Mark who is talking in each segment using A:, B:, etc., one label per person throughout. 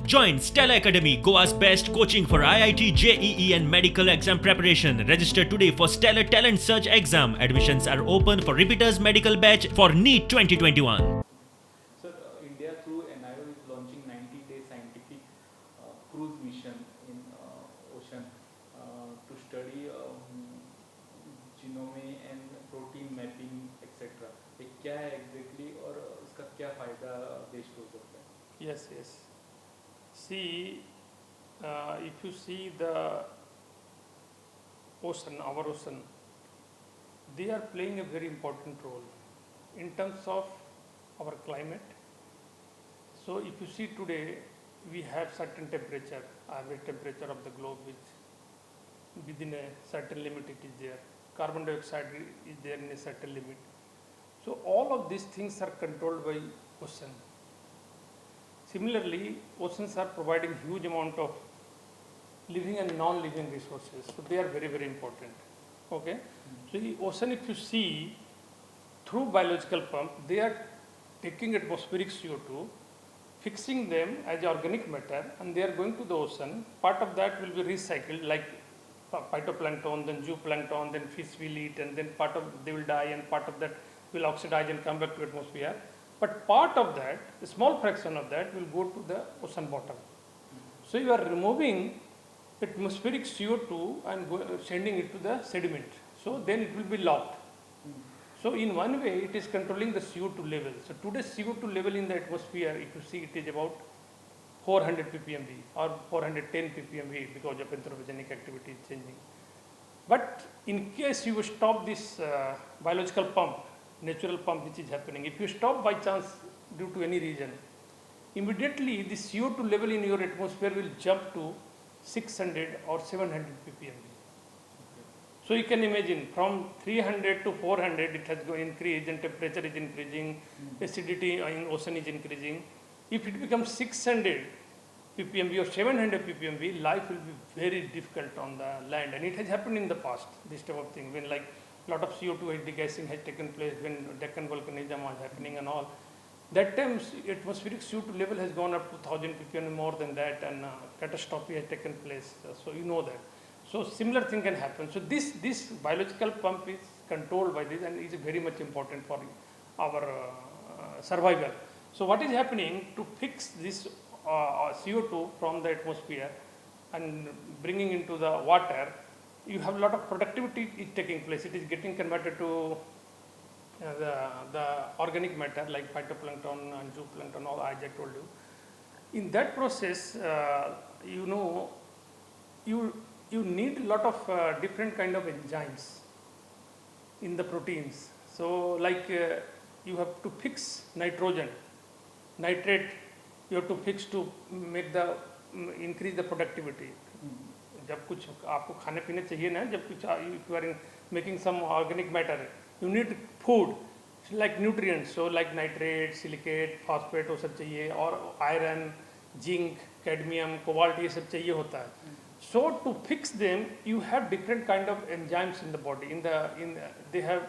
A: Join Stella Academy, Goa's best coaching for IIT, JEE and medical exam preparation. Register today for Stella Talent Search exam. Admissions are open for repeaters medical batch for NEET 2021.
B: Sir, India through NIO is launching 90-day scientific cruise mission in ocean to study genome and protein mapping etc. ये क्या है exactly और इसका क्या फायदा देश को हो सकता है?
C: Yes, yes. See, if you see the ocean, our ocean, they are playing a very important role in terms of our climate. So if you see today, we have certain temperature, average temperature of the globe, which within a certain limit it is there. Carbon dioxide is there in a certain limit. So all of these things are controlled by ocean. Similarly, oceans are providing huge amount of living and non-living resources. So they are very, very important. Okay. So the ocean, if you see, through biological pump, they are taking atmospheric CO2, fixing them as organic matter, and they are going to the ocean. Part of that will be recycled, like phytoplankton, then zooplankton, then fish will eat, and then part of they will die, and part of that will oxidize and come back to atmosphere. But part of that, a small fraction of that, will go to the ocean bottom. So you are removing atmospheric CO2 and sending it to the sediment. So then it will be locked. So in one way, it is controlling the CO2 level. So today's CO2 level in the atmosphere, if you see, it is about 400 ppmv or 410 ppmv because of anthropogenic activity is changing. But in case you stop this biological pump, natural pump which is happening, if you stop by chance due to any reason, immediately the CO2 level in your atmosphere will jump to 600 or 700 ppmv. So you can imagine from 300 to 400 it has increased and temperature is increasing, acidity in ocean is increasing. If it becomes 600 ppmv or 700 ppmv, life will be very difficult on the land, and it has happened in the past, this type of thing, when like a lot of CO2 degassing has taken place, when Deccan volcanism was happening and all. That time atmospheric CO2 level has gone up to 1000 ppm, more than that, and catastrophe has taken place. So you know that. So similar thing can happen. So this biological pump is controlled by this and is very much important for our survival. So what is happening to fix this CO2 from the atmosphere and bringing into the water? You have a lot of productivity is taking place. It is getting converted to the organic matter like phytoplankton and zooplankton, all as I told you. In that process, you know, you need a lot of different kind of enzymes in the proteins. So like you have to fix nitrogen, nitrate, you have to fix to make the increase the productivity. जब कुछ आपको खाने पीने चाहिए ना, जब कुछ if you are making some organic matter, you need food like nutrients, so like nitrate, silicate, phosphate वो सब चाहिए, और iron, zinc, cadmium, cobalt ये सब चाहिए होता है. So to fix them, you have different kind of enzymes in the body. They have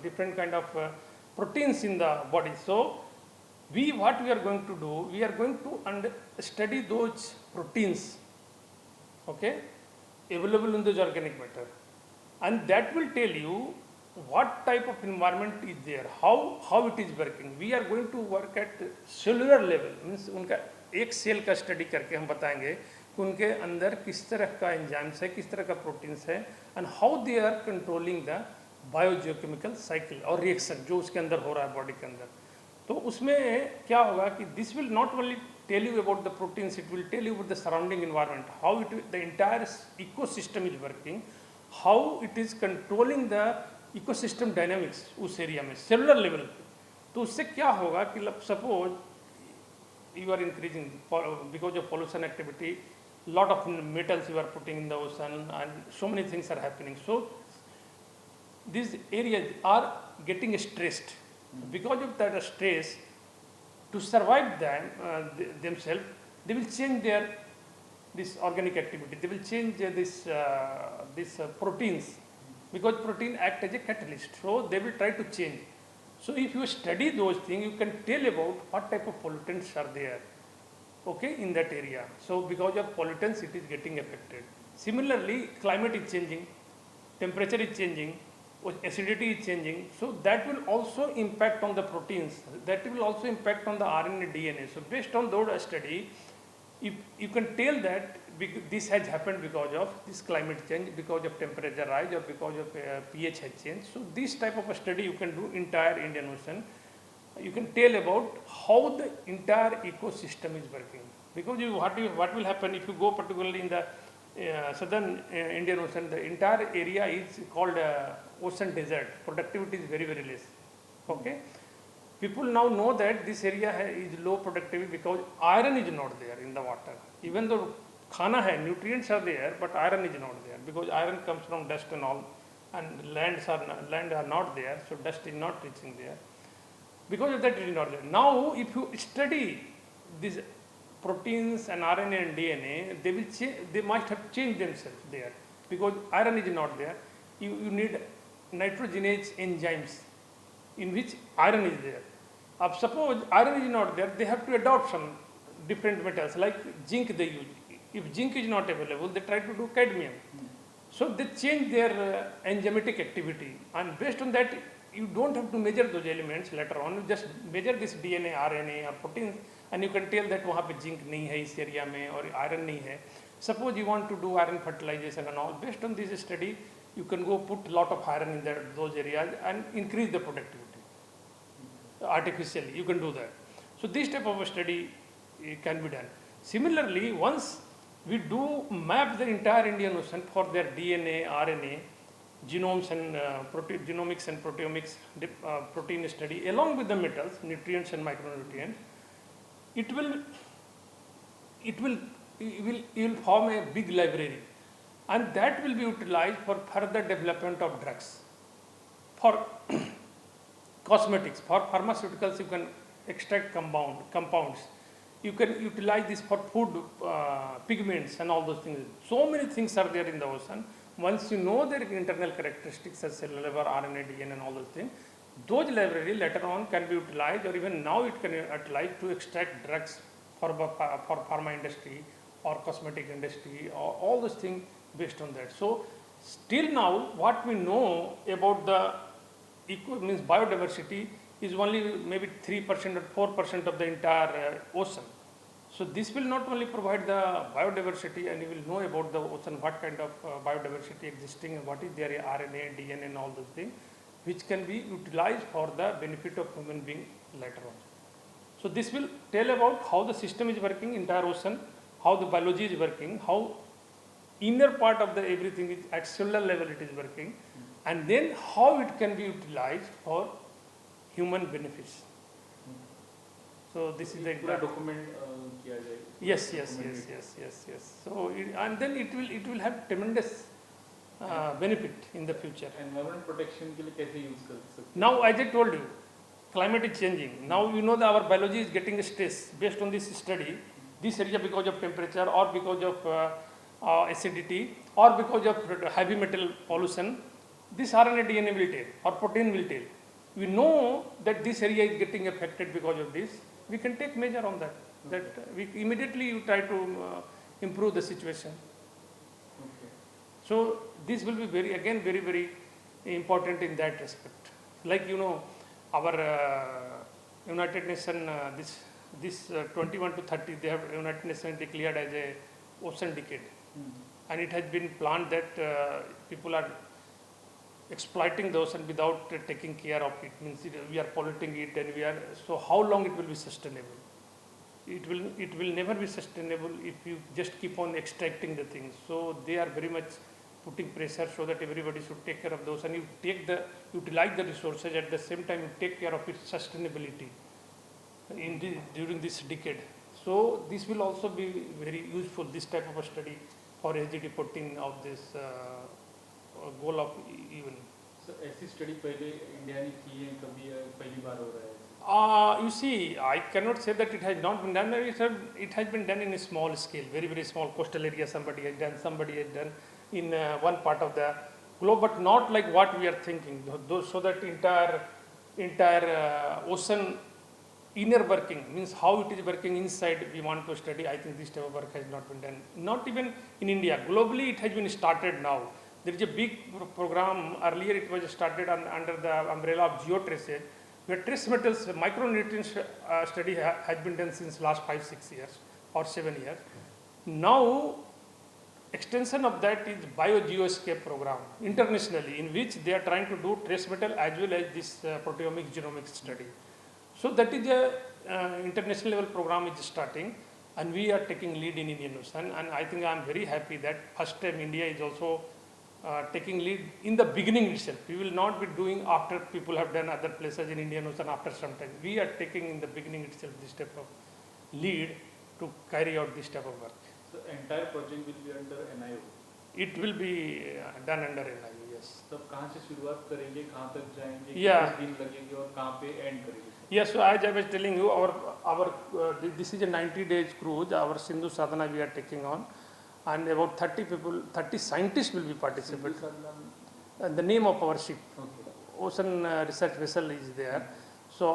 C: different kind of proteins in the body. So what we are going to do, we are going to study those proteins, okay, available in those organic matter, and that will tell you what type of environment is there, how it is working. We are going to work at cellular level, means उनका एक cell का study करके हम बताएंगे कि उनके अंदर किस तरह का एंजाइम्स है, किस तरह का प्रोटीन्स है, and how they are controlling the biogeochemical cycle और रिएक्शन जो उसके अंदर हो रहा है बॉडी के अंदर. तो उसमें क्या होगा कि this will not only tell you about the proteins, it will tell you about the surrounding environment, how the entire ecosystem is working, how it is controlling the ecosystem dynamics उस area में cellular level पे. तो उससे क्या होगा कि suppose you are increasing because of pollution activity, lot of metals you are putting in the ocean, and so many things are happening. So these areas are getting stressed. Because of that stress, to survive themselves, they will change this organic activity. They will change these proteins, because protein act as a catalyst. So they will try to change. So if you study those things, you can tell about what type of pollutants are there. okay, in that area. So because of pollutants, it is getting affected. Similarly, climate is changing, temperature is changing, acidity is changing. So that will also impact on the proteins. That will also impact on the RNA, DNA. So based on those study, if you can tell that this has happened because of this climate change, because of temperature rise, or because of pH has changed. So this type of a study you can do entire Indian Ocean. You can tell about how the entire ecosystem is working. Because what will happen if you go particularly in the southern Indian Ocean, the entire area is called ocean desert. Productivity is very, very less. Okay. People now know that this area is low productivity because iron is not there in the water. Even though khana hai, nutrients are there, but iron is not there because iron comes from dust and all, and land are not there, so dust is not reaching there. Because of that, it is not there. Now, if you study these proteins and RNA and DNA, they must have changed themselves there because iron is not there. You need nitrogenase enzymes in which iron is there. Suppose iron is not there, they have to adopt some different metals like zinc they use. If zinc is not available, they try to do cadmium. So they change their enzymatic activity, and based on that, you don't have to measure those elements later on. You just measure this DNA, RNA or proteins, and you can tell that वहाँ पे zinc नहीं है इस area में और iron नहीं है. Suppose you want to do iron fertilization and all. Based on this study, you can go put lot of iron in those areas and increase the productivity. Artificially, you can do that. So this type of a study can be done. Similarly, once we do map the entire Indian Ocean for their DNA, RNA, genomes and genomics and proteomics protein study, along with the metals, nutrients and micronutrients, it will form a big library, and that will be utilized for further development of drugs, for cosmetics, for pharmaceuticals. You can extract compounds. You can utilize this for food, pigments and all those things. So many things are there in the ocean. Once you know their internal characteristics as cellular, RNA, DNA and all those things, those library later on can be utilized, or even now it can be utilized to extract drugs for pharma industry or cosmetic industry, or all those things based on that. So still now what we know about the means biodiversity is only maybe 3% or 4% of the entire ocean. So this will not only provide the biodiversity, and you will know about the ocean, what kind of biodiversity existing, and what is their RNA, DNA and all those things, which can be utilized for the benefit of human being later on. So this will tell about how the system is working, entire ocean, how the biology is working, how inner part of the everything is at cellular level it is working, and then how it can be utilized for human benefits. So this is the entire
B: document किया जाए.
C: Yes. So and then it will have tremendous benefit in the future.
B: Environment protection के लिए कैसे use कर सकते?
C: Now, as I told you, climate is changing. Now you know that our biology is getting stress based on this study. This area because of temperature, or because of acidity, or because of heavy metal pollution, this RNA, DNA will tell, or protein will tell. We know that this area is getting affected because of this. We can take measure on that.
B: Okay.
C: That we immediately try to improve the situation.
B: Okay.
C: So this will be very important in that aspect. Like our United Nations this 21 to 30, they have United Nations declared as a ocean decade, and it has been planned that people are exploiting the ocean without taking care of it. Means we are polluting it, and so how long it will be sustainable? It will never be sustainable if you just keep on extracting the things. So they are very much putting pressure so that everybody should take care of those, and you utilize the resources, at the same time you take care of its sustainability during this decade. So this will also be very useful, this type of a study for SDG 14 of this goal of UN.
B: So ऐसी study पहले India ने की है, कभी पहली बार हो रहा है?
C: You see, I cannot say that it has not been done. It has been done in a small scale, very small coastal area. Somebody has done in one part of the globe, but not like what we are thinking. So that entire ocean inner working, means how it is working inside, we want to study. I think this type of work has not been done. Not even in India. Globally, it has been started now. There is a big program. Earlier, it was started under the umbrella of geotraces, where trace metals, micronutrients study has been done since last 5-6 years or 7 years. Now, extension of that is biogeoscape program internationally, in which they are trying to do trace metal as well as this proteomics genomics study. So that is a international level program is starting, and we are taking lead in Indian Ocean. And I think I am very happy that first time India is also taking lead in the beginning itself. We will not be doing after people have done other places in Indian Ocean after some time. We are taking in the beginning itself this type of lead to carry out this type of work.
B: So entire project will be under NIO.
C: It will be done under NIO, yes.
B: तो कहाँ से शुरुआत करेंगे, कहाँ तक जाएंगे,
C: Yeah.
B: कितने दिन लगेंगे और कहाँ पे end करेंगे?
C: Yes, so as I was telling you, this is a 90 days cruise. Our Sindhu Sadhana we are taking on, and about 30 people, 30 scientists will be participating. The name of our ship,
B: Okay.
C: Ocean Research Vessel is there. So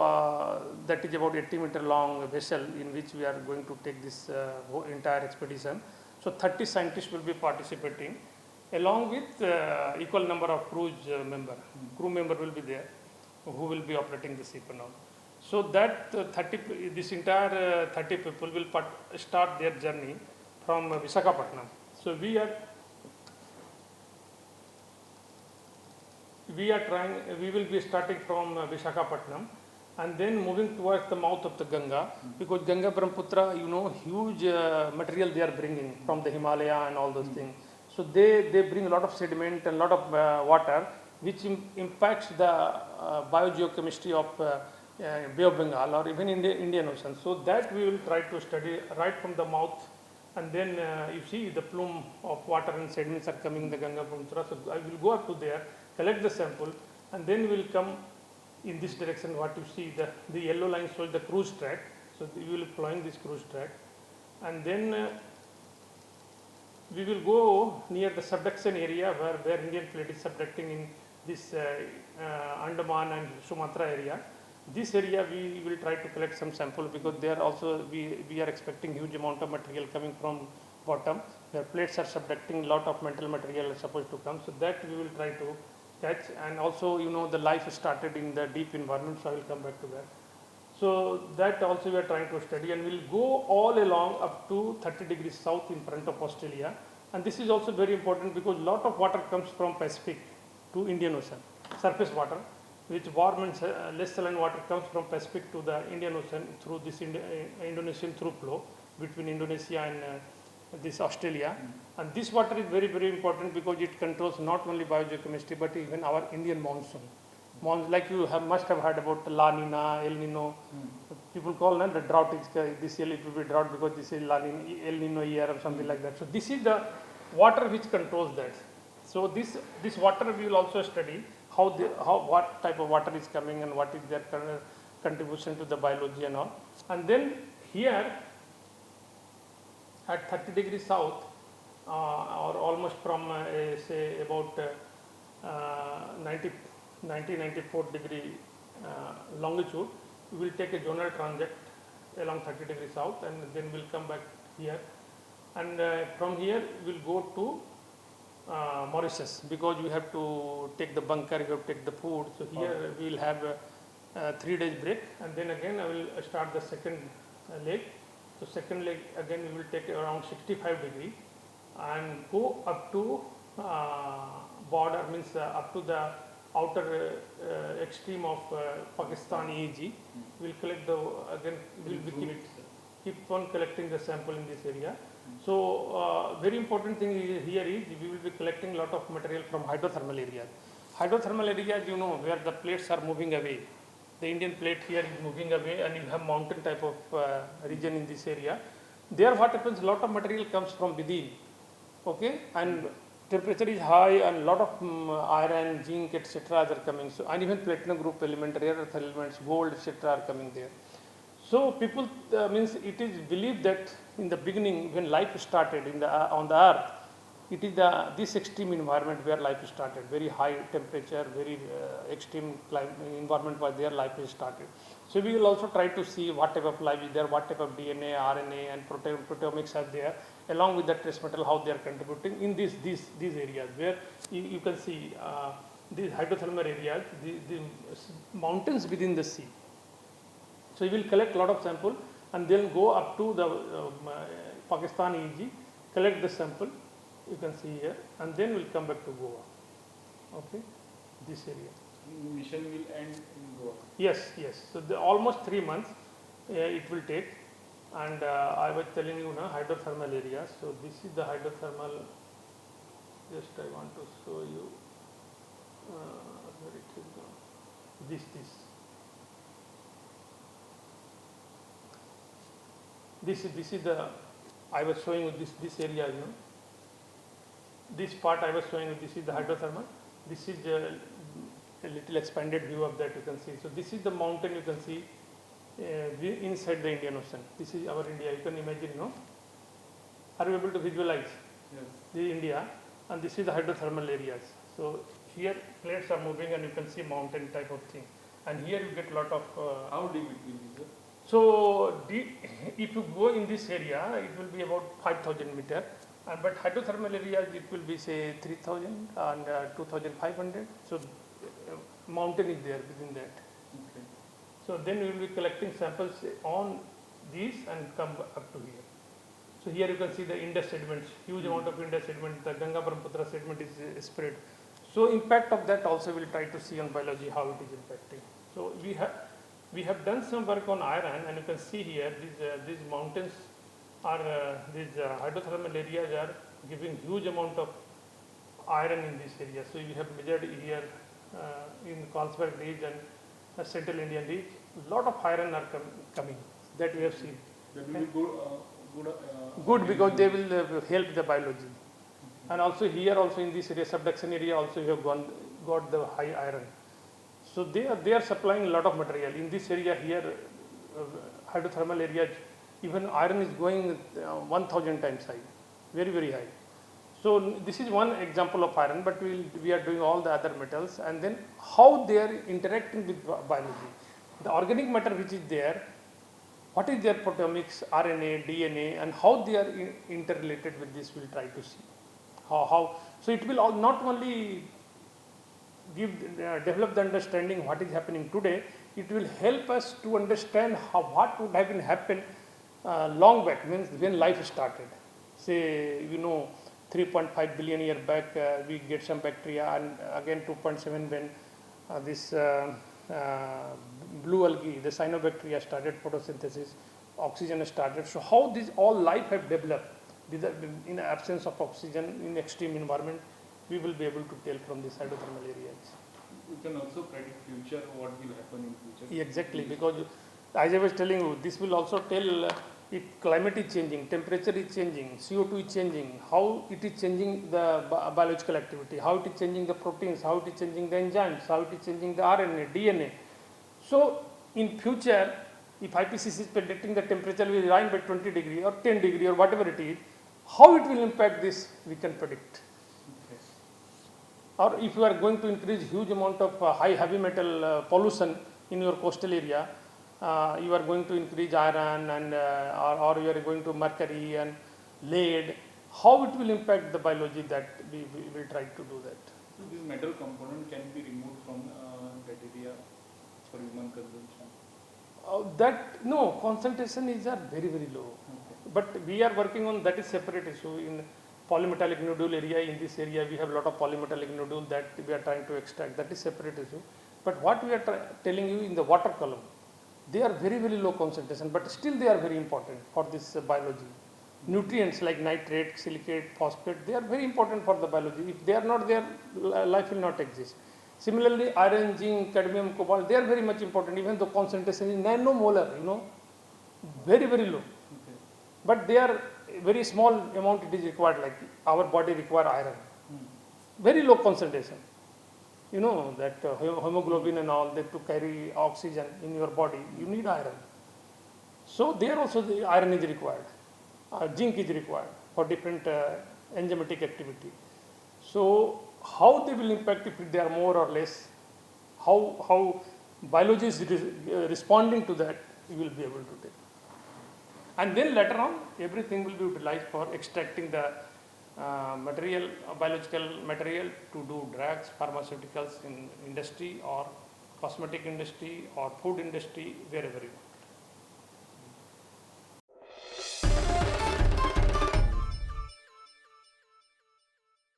C: that is about 80-meter long vessel in which we are going to take this whole entire expedition. So 30 scientists will be participating, along with equal number of crew member will be there, who will be operating the ship and all. So that this entire 30 people will start their journey from Visakhapatnam. So we will be starting from Visakhapatnam and then moving towards the mouth of the Ganga, because Ganga Brahmaputra, huge material they are bringing from the Himalaya and all those things. So they bring a lot of sediment and a lot of water, which impacts the biogeochemistry of Bay of Bengal or even in the Indian Ocean. So that we will try to study right from the mouth, and then you see the plume of water and sediments are coming in the Ganga Brahmaputra. So I will go up to there, collect the sample, and then we will come in this direction. What you see, the yellow line shows the cruise track. So we will be following this cruise track, and then we will go near the subduction area where Indian plate is subducting in this Andaman and Sumatra area. This area we will try to collect some sample, because there also we are expecting huge amount of material coming from bottom. Where plates are subducting, lot of metal material is supposed to come. So that we will try to catch, and also the life started in the deep environment. So I will come back to that. So that also we are trying to study, and we will go all along up to 30 degrees south in front of Australia. And this is also very important, because lot of water comes from Pacific to Indian Ocean, surface water, which warm and less saline water comes from Pacific to the Indian Ocean through this Indonesian through flow between Indonesia and this Australia. And this water is very, very important, because it controls not only biogeochemistry but even our Indian monsoon. Like you must have heard about La Nina, El Nino. People call the drought is this year it will be drought because this is La Nina, El Nino year or something like that. So this is the water which controls that. So this water we will also study what type of water is coming and what is their contribution to the biology and all. And then here at 30 degrees south, or almost from say about 94 degree longitude, we will take a zonal transit along 30 degrees south, and then we'll come back here, and from here we'll go to Mauritius, because you have to take the bunker, you have to take the food. So here we will have a 3 days break, and then again I will start the second leg. So second leg again we will take around 65 degree and go up to border, means up to the outer extreme of Pakistan EEG. We will collect we will keep on collecting the sample in this area. So very important thing here is we will be collecting a lot of material from hydrothermal areas. Hydrothermal areas, where the plates are moving away. The Indian plate here is moving away, and you have mountain type of region in this area. There what happens, a lot of material comes from within, okay, and temperature is high, and a lot of iron, zinc, etc. are coming. So, and even platinum group element, rare earth elements, gold, etc. are coming there. So people means it is believed that in the beginning, when life started on the earth, it is this extreme environment where life started. Very high temperature, very extreme environment where their life is started. So we will also try to see what type of life is there, what type of DNA, RNA, and proteomics are there, along with the trace metal, how they are contributing in these areas where you can see these hydrothermal areas, the mountains within the sea. So you will collect a lot of sample and then go up to the Pakistan EEG, collect the sample, you can see here, and then we'll come back to Goa. Okay, this area.
B: Mission will end in Goa.
C: Yes, yes. So almost 3 months it will take, and I was telling you now hydrothermal area. So this is the hydrothermal. Just I want to show you where it is gone. This. This is the, I was showing you this area, you know. This part I was showing you, this is the hydrothermal. This is a little expanded view of that you can see. So this is the mountain you can see inside the Indian Ocean. This is our India. You can imagine, no? Are you able to visualize?
B: Yes.
C: This is India, and this is the hydrothermal areas. So here plates are moving, and you can see mountain type of thing. And here you get a lot of.
B: How deep it will be, sir?
C: So if you go in this area, it will be about 5,000 meter. But hydrothermal areas, it will be say 3,000 and 2,500. So mountain is there within that.
B: Okay.
C: So then we will be collecting samples on these and come up to here. So here you can see the Indus sediments, huge amount of Indus sediment, the Ganga Brahmaputra sediment is spread. So impact of that also we'll try to see on biology how it is impacting. So we have done some work on iron, and you can see here these mountains are these hydrothermal areas are giving huge amount of iron in this area. So we have measured here in Carlsberg Ridge and Central Indian Ridge, a lot of iron are coming that we have seen.
B: That will be
C: good because they will help the biology. And also here also in this area, subduction area also you have got the high iron. So they are supplying a lot of material. In this area here, hydrothermal areas, even iron is going 1,000 times high, very, very high. So this is one example of iron, but we are doing all the other metals, and then how they are interacting with biology. The organic matter which is there, what is their proteomics, RNA, DNA, and how they are interrelated with this, we'll try to see. How so it will not only develop the understanding what is happening today, it will help us to understand what would have been happened long back, means when life started. Say, 3.5 billion year back, we get some bacteria, and again 2.7 when this blue algae, the cyanobacteria started photosynthesis, oxygen started. So how this all life have developed in the absence of oxygen in extreme environment, we will be able to tell from these hydrothermal areas.
B: We can also predict future, what will happen in future.
C: Exactly, because as I was telling you, this will also tell if climate is changing, temperature is changing, CO2 is changing, how it is changing the biological activity, how it is changing the proteins, how it is changing the enzymes, how it is changing the RNA, DNA. So in future, if IPCC is predicting the temperature will rise by 20 degree or 10 degree or whatever it is, how it will impact this, we can predict.
B: Okay.
C: Or if you are going to increase huge amount of high heavy metal pollution in your coastal area, you are going to increase iron and or you are going to mercury and lead, how it will impact the biology, that we will try to do that.
B: So this metal component can be removed from that area for human consumption?
C: No, concentration is very, very low.
B: Okay.
C: But we are working on that is separate issue. In polymetallic nodule area, in this area we have a lot of polymetallic nodule that we are trying to extract, that is separate issue. But what we are telling you in the water column, they are very, very low concentration, but still they are very important for this biology. Nutrients like nitrate, silicate, phosphate, they are very important for the biology. If they are not there, life will not exist. Similarly, iron, zinc, cadmium, cobalt, they are very much important, even though concentration is nanomolar, very, very low.
B: Okay.
C: But they are very small amount it is required, like our body require iron. Very low concentration. That hemoglobin and all, that to carry oxygen in your body, you need iron. So there also the iron is required. Zinc is required for different enzymatic activity. So how they will impact, if they are more or less, how biology is responding to that, you will be able to take. And then later on, everything will be utilized for extracting the material, biological material to do drugs, pharmaceuticals in industry or cosmetic industry or food industry, wherever you want.